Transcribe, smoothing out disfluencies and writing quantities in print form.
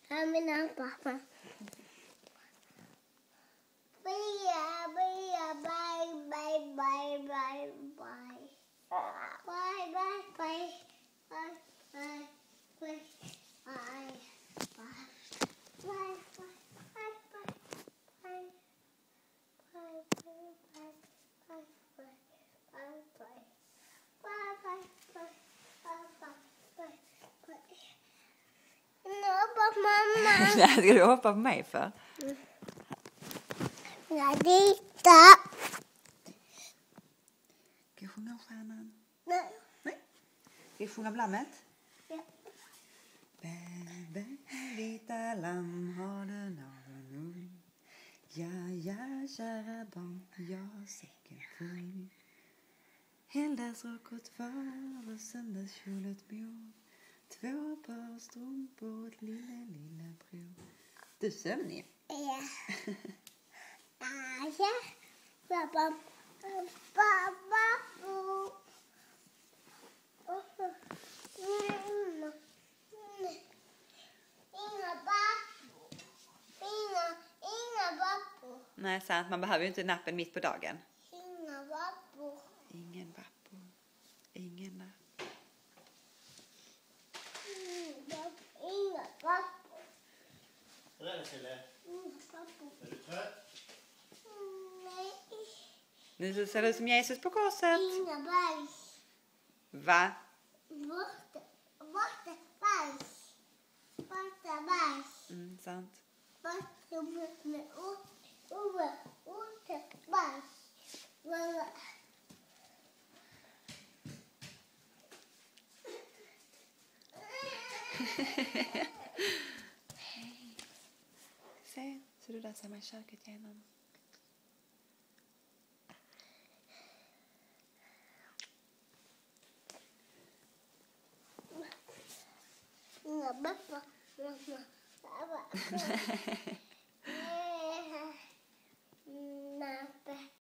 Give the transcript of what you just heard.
Här är mina pappa. Bye, bye, bye, bye, bye, bye, bye. Bye, bye, bye. Bye, bye, bye, bye. Bye, bye, bye, bye, bye. Bye, bye, bye, bye, bye, bye, bye. Bye, bye, bye, bye, bye, bye, bye. Nu hoppar mamma. Nej, ska du hoppa på mig för? Jag tittar. Ska jag sjunga om stjärnan? Nej. Nej. Ska jag sjunga om lammet? Ja. Bä, bä, vita lamm har du någon ung. Ja, ja, kära barn, jag säcken full. Heldagsrock åt far och söndagskjol åt mor. 2 par strumpor åt lilla bror. Du är sömnig. Ja. Ja. Pappa. Pappa. Inga pappor. Inga pappor. Nej, sant. Man behöver ju inte nappen mitt på dagen. Inga pappor. Ingen vappor. Ingen napp. Inga pappor. Hur är det, Sille? Inga pappor. Är du trött? Nej. Nu ser du som Jesus på korset. Inga bajs. Va? Borta bajs. Borta bajs. Sant. Borta med orta bajs. Se, så du där ser man i köket genom. Inga pappor.